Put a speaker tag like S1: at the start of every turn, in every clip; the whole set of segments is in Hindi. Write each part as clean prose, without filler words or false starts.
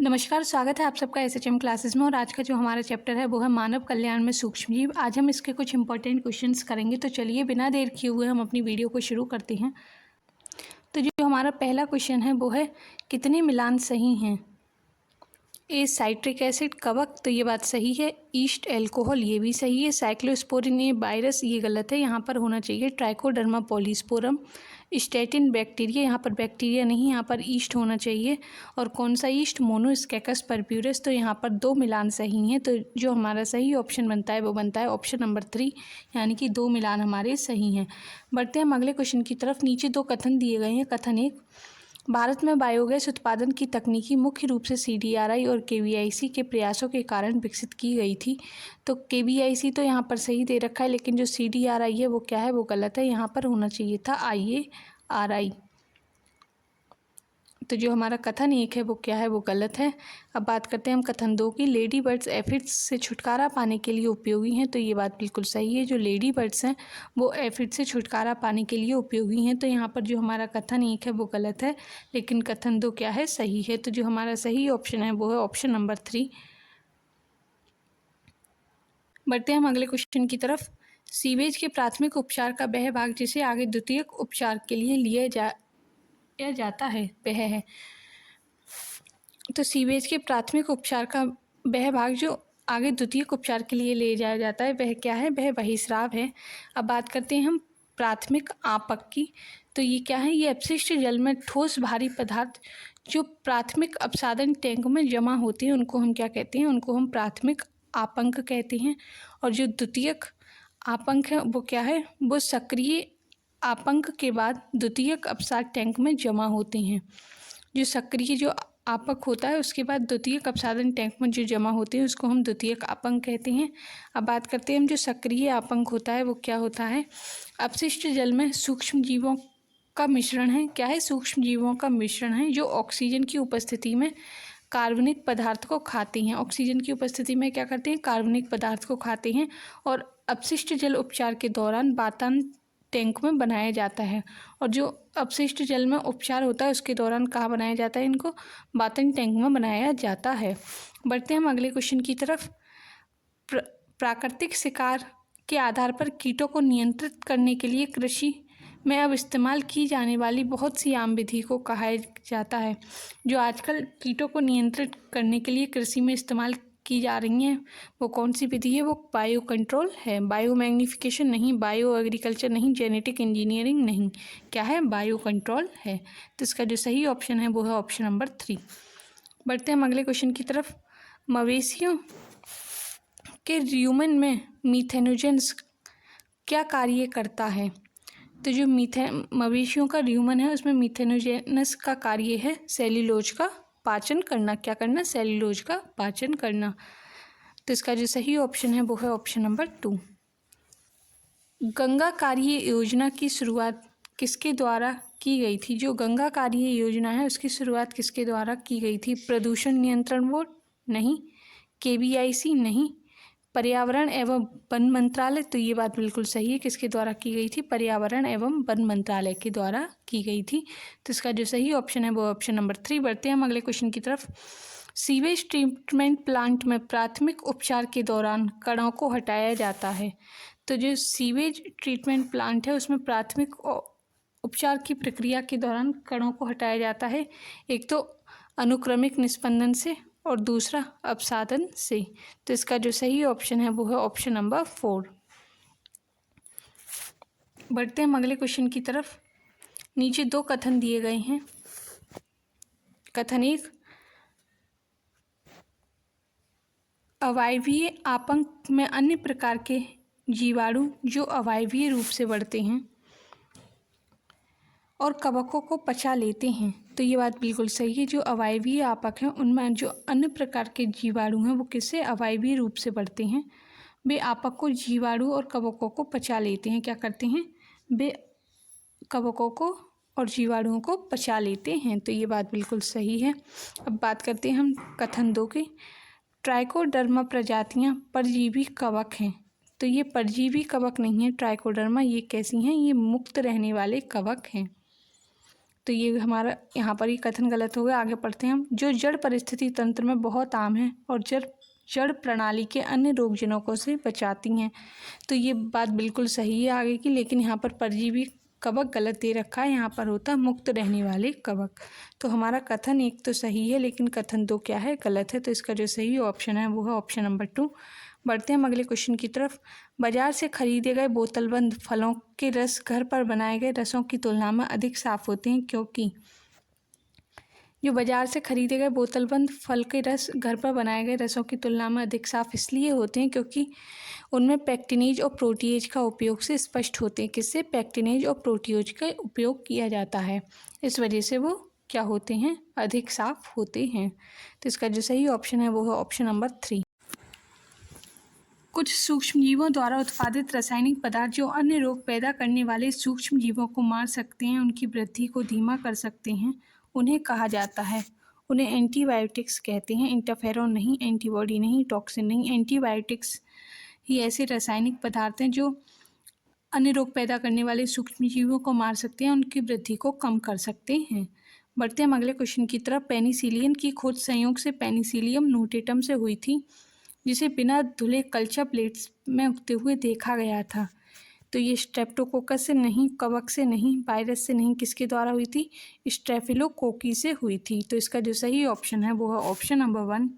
S1: नमस्कार, स्वागत है आप सबका एसएचएम क्लासेस में। और आज का जो हमारा चैप्टर है वो है मानव कल्याण में सूक्ष्मजीव। आज हम इसके कुछ इंपॉर्टेंट क्वेश्चंस करेंगे। तो चलिए बिना देर किए हुए हम अपनी वीडियो को शुरू करते हैं। तो जो हमारा पहला क्वेश्चन है वो है कितने मिलान सही हैं। ए साइट्रिक एसिड कवक, तो ये बात सही है। ईस्ट एल्कोहल, ये भी सही है। साइक्लोस्पोरिन ए वायरस, ये गलत है। यहाँ पर होना चाहिए ट्राइकोडर्मा पॉलीस्पोरम। स्टैटिन बैक्टीरिया, यहाँ पर बैक्टीरिया नहीं, यहाँ पर ईस्ट होना चाहिए। और कौन सा ईस्ट? मोनोस्कैकस परप्यूरस। तो यहाँ पर 2 मिलान सही हैं। तो जो हमारा सही ऑप्शन बनता है वो बनता है ऑप्शन नंबर 3, यानी कि 2 मिलान हमारे सही हैं। बढ़ते हैं हम अगले क्वेश्चन की तरफ। नीचे 2 कथन दिए गए हैं। कथन 1, भारत में बायोगैस उत्पादन की तकनीकी मुख्य रूप से CDRI और KVIC के प्रयासों के कारण विकसित की गई थी। तो KVIC तो यहाँ पर सही दे रखा है, लेकिन जो CDRI है वो क्या है? वो गलत है। यहाँ पर होना चाहिए था IARI। तो जो हमारा कथन 1 है वो क्या है? वो गलत है। अब बात करते हैं हम कथन 2 की। लेडी बर्ड्स एफिड्स से छुटकारा पाने के लिए उपयोगी हैं। तो ये बात बिल्कुल सही है। जो लेडी बर्ड्स हैं वो एफिड से छुटकारा पाने के लिए उपयोगी हैं। तो यहाँ पर जो हमारा कथन 1 है वो गलत है, लेकिन कथन 2 क्या है? सही है। तो जो हमारा सही ऑप्शन है वो है ऑप्शन नंबर 3। बढ़ते हैं हम अगले क्वेश्चन की तरफ। सीवेज के प्राथमिक उपचार का वह भाग जिसे आगे द्वितीयक उपचार के लिए लिया जाता है वह है। तो सीवेज के प्राथमिक उपचार का वह भाग जो आगे द्वितीयक उपचार के लिए ले जाया जाता है वह क्या है? वह बहिस्राव है। अब बात करते हैं हम प्राथमिक आपक की। तो ये क्या है? ये अपशिष्ट जल में ठोस भारी पदार्थ जो प्राथमिक अपसादन टैंक में जमा होते हैं उनको हम क्या कहते हैं? उनको हम प्राथमिक आपंक कहते हैं। और जो द्वितीयक आपंक है वो क्या है? वो सक्रिय आपंक के बाद द्वितीयक अपसाद टैंक में जमा होते हैं। जो सक्रिय जो आपक होता है उसके बाद द्वितीयक अपसादन टैंक में जो जमा होते हैं उसको हम द्वितीयक आपंक कहते हैं। अब बात करते हैं हम जो सक्रिय आपंक होता है वो क्या होता है? अपशिष्ट जल में सूक्ष्म जीवों का मिश्रण है। क्या है? सूक्ष्म जीवों का मिश्रण है जो ऑक्सीजन की उपस्थिति में कार्बनिक पदार्थ को खाते हैं। ऑक्सीजन की उपस्थिति में क्या करते हैं? कार्बनिक पदार्थ को खाते हैं। और अपशिष्ट जल उपचार के दौरान वातांत टैंक में बनाया जाता है। और जो अपशिष्ट जल में उपचार होता है उसके दौरान कहाँ बनाया जाता है? इनको वातन टैंक में बनाया जाता है। बढ़ते हैं हम अगले क्वेश्चन की तरफ। प्राकृतिक शिकार के आधार पर कीटों को नियंत्रित करने के लिए कृषि में अब इस्तेमाल की जाने वाली बहुत सी आम विधि को कहा जाता है। जो आजकल कीटों को नियंत्रित करने के लिए कृषि में इस्तेमाल की जा रही हैं वो कौन सी विधि है? वो बायो कंट्रोल है। बायो मैग्नीफिकेशन नहीं, बायो एग्रीकल्चर नहीं, जेनेटिक इंजीनियरिंग नहीं, क्या है? बायो कंट्रोल है। तो इसका जो सही ऑप्शन है वो है ऑप्शन नंबर 3। बढ़ते हैं हम अगले क्वेश्चन की तरफ। मवेशियों के र्यूमन में मीथेनोजेंस क्या कार्य करता है? तो जो मवेशियों का र्यूमन है उसमें मीथेनोजेनस का कार्य है सेल्यूलोज का पाचन करना। क्या करना? सेल्यूलोज का पाचन करना। तो इसका जो सही ऑप्शन है वो है ऑप्शन नंबर 2। गंगा कार्य योजना की शुरुआत किसके द्वारा की गई थी? जो गंगा कार्य योजना है उसकी शुरुआत किसके द्वारा की गई थी? प्रदूषण नियंत्रण बोर्ड नहीं, KVIC नहीं, पर्यावरण एवं वन मंत्रालय। तो ये बात बिल्कुल सही है। किसके द्वारा की गई थी? पर्यावरण एवं वन मंत्रालय के द्वारा की गई थी। तो इसका जो सही ऑप्शन है वो ऑप्शन नंबर 3। बढ़ते हैं हम अगले क्वेश्चन की तरफ। सीवेज ट्रीटमेंट प्लांट में प्राथमिक उपचार के दौरान कणों को हटाया जाता है। तो जो सीवेज ट्रीटमेंट प्लांट है उसमें प्राथमिक उपचार की प्रक्रिया के दौरान कणों को हटाया जाता है। एक तो अनुक्रमिक निस्पंदन से और दूसरा अपसादन से। तो इसका जो सही ऑप्शन है वो है ऑप्शन नंबर 4। बढ़ते हैं हम अगले क्वेश्चन की तरफ। नीचे 2 कथन दिए गए हैं। कथन 1, अवायवीय आपंक में अन्य प्रकार के जीवाणु जो अवायवीय रूप से बढ़ते हैं और कवकों को पचा लेते हैं। तो ये बात बिल्कुल सही है। जो अवायवीय आपक हैं उनमें जो अन्य प्रकार के जीवाणु हैं वो किससे? अवायवीय रूप से बढ़ते हैं। वे आपक को जीवाणु और कवकों को पचा लेते हैं। क्या करते हैं? वे कवकों को और जीवाणुओं को पचा लेते हैं। तो ये बात बिल्कुल सही है। अब बात करते हैं हम कथन 2 की। ट्राइकोडर्मा प्रजातियां परजीवी कवक हैं। तो ये परजीवी कवक नहीं है ट्राइकोडर्मा, ये कैसी हैं? ये मुक्त रहने वाले कवक हैं। तो ये हमारा यहाँ पर ही कथन गलत हो गया। आगे पढ़ते हैं हम। जो जड़ परिस्थिति तंत्र में बहुत आम है और जड़ प्रणाली के अन्य रोगजनकों से बचाती हैं। तो ये बात बिल्कुल सही है आगे की, लेकिन यहाँ पर परजीवी कवक गलत दे रखा है। यहाँ पर होता मुक्त रहने वाले कवक। तो हमारा कथन 1 तो सही है, लेकिन कथन 2 क्या है, गलत है। तो इसका जो सही ऑप्शन है वो है ऑप्शन नंबर 2। बढ़ते हैं हम अगले क्वेश्चन की तरफ। बाजार से खरीदे गए बोतलबंद फलों के रस घर पर बनाए गए रसों की तुलना में अधिक साफ होते हैं, क्योंकि जो बाजार से खरीदे गए बोतलबंद फल के रस घर पर बनाए गए रसों की तुलना में अधिक साफ इसलिए होते हैं क्योंकि उनमें पैक्टिनेज और प्रोटीएज का उपयोग से स्पष्ट होते हैं। किससे? पैक्टिनेज और प्रोटीएज का उपयोग किया जाता है, इस वजह से वो क्या होते हैं, अधिक साफ होते हैं। तो इसका जो सही ऑप्शन है वो है ऑप्शन नंबर 3। कुछ सूक्ष्मजीवों द्वारा उत्पादित रासायनिक पदार्थ जो अन्य रोग पैदा करने वाले सूक्ष्मजीवों को मार सकते हैं, उनकी वृद्धि को धीमा कर सकते हैं, उन्हें कहा जाता है। उन्हें एंटीबायोटिक्स कहते हैं। इंटरफेरोन नहीं, एंटीबॉडी नहीं, टॉक्सिन नहीं। एंटीबायोटिक्स ही ऐसे रासायनिक पदार्थ हैं जो अन्य रोग पैदा करने वाले सूक्ष्मजीवों को मार सकते हैं, उनकी वृद्धि को कम कर सकते हैं। बढ़ते हम अगले क्वेश्चन की तरफ। पेनिसिलिन की खोज संयोग से पेनिसिलियम नोटेटम से हुई थी, जिसे बिना धुले कल्चर प्लेट्स में उगते हुए देखा गया था। तो ये स्ट्रेप्टोकोकस से नहीं, कवक से नहीं, वायरस से नहीं, किसके द्वारा हुई थी? स्ट्रेफिलोकोकी से हुई थी। तो इसका जो सही ऑप्शन है वो है ऑप्शन नंबर 1।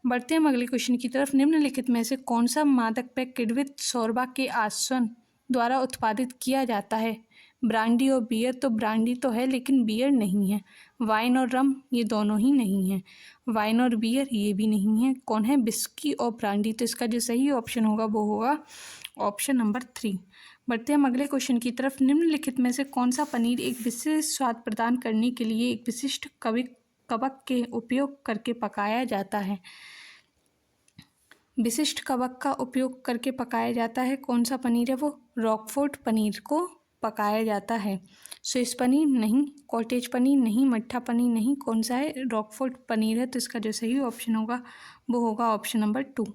S1: बढ़ते हैं हम अगले क्वेश्चन की तरफ। निम्नलिखित में से कौन सा मादक पेय किण्वित शोरबा के आसवन द्वारा उत्पादित किया जाता है? ब्रांडी और बियर। तो ब्रांडी तो है लेकिन बियर नहीं है। वाइन और रम, ये दोनों ही नहीं है। वाइन और बियर, ये भी नहीं है। कौन है? बिस्की और ब्रांडी। तो इसका जो सही ऑप्शन होगा वो होगा ऑप्शन नंबर 3। बढ़ते हम अगले क्वेश्चन की तरफ। निम्नलिखित में से कौन सा पनीर एक विशेष स्वाद प्रदान करने के लिए एक विशिष्ट कवक के उपयोग करके पकाया जाता है? विशिष्ट कवक का उपयोग करके पकाया जाता है। कौन सा पनीर है वो? रॉकफोर्ट पनीर को पकाया जाता है। स्विस पनीर नहीं, कॉटेज पनीर नहीं, मट्ठा पनीर नहीं। कौन सा है? रॉकफोर्ट पनीर है। तो इसका जो सही ऑप्शन होगा वो होगा ऑप्शन नंबर 2।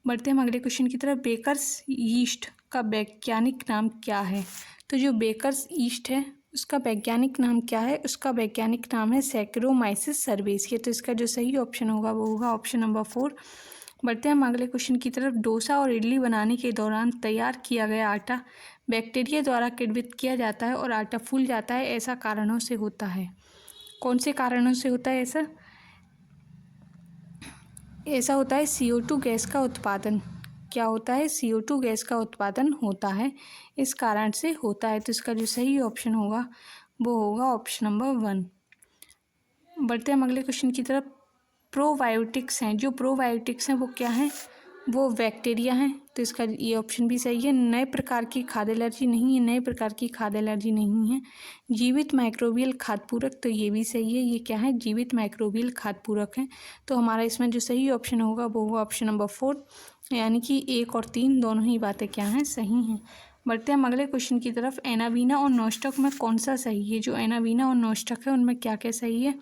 S1: बढ़ते हम अगले क्वेश्चन की तरफ। बेकर्स यीस्ट का वैज्ञानिक नाम क्या है? तो जो बेकर्स यीस्ट है उसका वैज्ञानिक नाम क्या है? उसका वैज्ञानिक नाम है सैक्रोमाइसिस सर्वेसिया। तो इसका जो सही ऑप्शन होगा वो होगा ऑप्शन नंबर 4। बढ़ते हैं हम अगले क्वेश्चन की तरफ। डोसा और इडली बनाने के दौरान तैयार किया गया आटा बैक्टीरिया द्वारा किण्वित किया जाता है और आटा फूल जाता है। ऐसा कारणों से होता है। कौन से कारणों से होता है ऐसा? ऐसा होता है CO2 गैस का उत्पादन। क्या होता है? CO2 गैस का उत्पादन होता है, इस कारण से होता है। तो इसका जो सही ऑप्शन होगा वो होगा ऑप्शन नंबर 1। बढ़ते हैं हम अगले क्वेश्चन की तरफ। प्रोबायोटिक्स हैं, जो प्रोबायोटिक्स हैं वो क्या हैं? वो बैक्टीरिया हैं। तो इसका ये ऑप्शन भी सही है। नए प्रकार की खाद्य एलर्जी नहीं है, नए प्रकार की खाद्य एलर्जी नहीं है। जीवित माइक्रोबियल खाद्य पूरक, तो ये भी सही है। ये क्या है? जीवित माइक्रोबियल खाद्य पूरक हैं। तो हमारा इसमें जो सही ऑप्शन होगा वो होगा ऑप्शन नंबर 4, यानी कि 1 और 3 दोनों ही बातें क्या हैं? सही हैं। बढ़ते हैं हम अगले क्वेश्चन की तरफ। एनावीना और नॉस्टक में कौन सा सही है? जो एनावीना और नॉस्टक है उनमें क्या क्या सही है?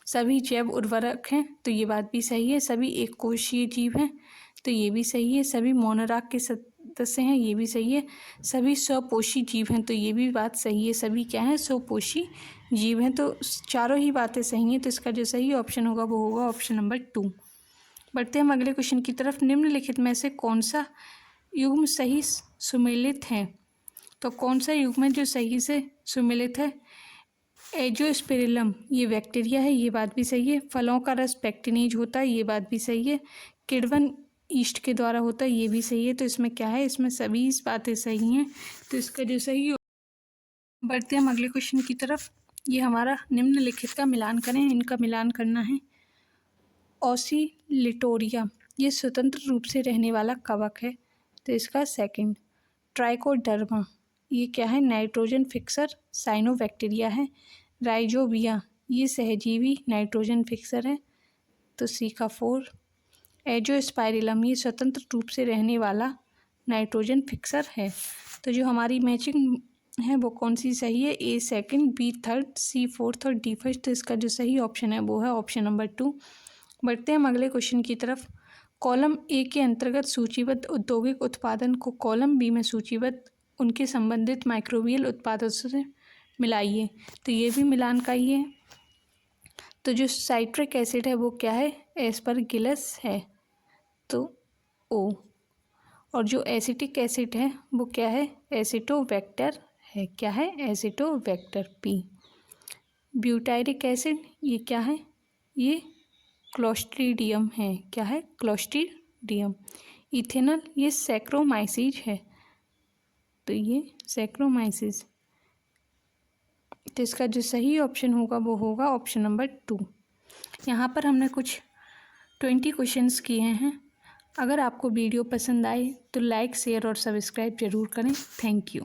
S1: सभी जैव उर्वरक हैं, तो ये बात भी सही है। सभी एक कोशीय जीव हैं, तो ये भी सही है। सभी मोनोराक के सदस्य हैं, ये भी सही है। सभी स्वपोषी जीव हैं, तो ये भी बात सही है। सभी क्या हैं? स्वपोषी जीव हैं। तो चारों ही बातें सही हैं। तो इसका जो सही ऑप्शन होगा वो होगा ऑप्शन नंबर 2। बढ़ते हैं हम अगले क्वेश्चन की तरफ। निम्नलिखित में से कौन सा युग्म सही सुमेलित है? तो कौन सा युग्म है जो सही से सुमेलित है? एजोस्पिरिलम, ये बैक्टीरिया है, ये बात भी सही है। फलों का रस पैक्टिनेज होता है, ये बात भी सही है। किण्वन ईस्ट के द्वारा होता है, ये भी सही है। तो इसमें क्या है? इसमें सभी बातें सही हैं। तो इसका जो सही हो। बढ़ते हैं हम अगले क्वेश्चन की तरफ। ये हमारा निम्नलिखित का मिलान करें, इनका मिलान करना है। ऑसिलिटोरिया, ये स्वतंत्र रूप से रहने वाला कवक है, तो इसका सेकंड। ट्राइकोडर्मा, ये क्या है? नाइट्रोजन फिक्सर साइनोबैक्टीरिया है। राइजोबिया, ये सहजीवी नाइट्रोजन फिक्सर है, तो सी का 4। एजोस्पाइरिलम, ये स्वतंत्र रूप से रहने वाला नाइट्रोजन फिक्सर है। तो जो हमारी मैचिंग है वो कौन सी सही है? A second, B third, C fourth और D फर्स्ट। तो इसका जो सही ऑप्शन है वो है ऑप्शन नंबर 2। बढ़ते हैं हम अगले क्वेश्चन की तरफ। कॉलम A के अंतर्गत सूचीबद्ध औद्योगिक उत्पादन को कॉलम B में सूचीबद्ध उनके संबंधित माइक्रोबियल उत्पादों से मिलाइए। तो ये भी मिलान का ही है। तो जो साइट्रिक एसिड है वो क्या है, एस्परगिलस है, तो ओ। और जो एसिटिक एसिड है वो क्या है, एसिटोबैक्टर है, क्या है, एसिटोबैक्टर, पी। ब्यूटायरिक एसिड ये क्या है, ये क्लोस्ट्रीडियम है, क्या है, क्लोस्ट्रीडियम। इथेनॉल ये सैक्रोमाइसीज है, तो ये सैक्रोमाइसिस। तो इसका जो सही ऑप्शन होगा वो होगा ऑप्शन नंबर 2। यहाँ पर हमने कुछ 20 क्वेश्चंस किए हैं। अगर आपको वीडियो पसंद आए तो लाइक, शेयर और सब्सक्राइब जरूर करें। Thank you.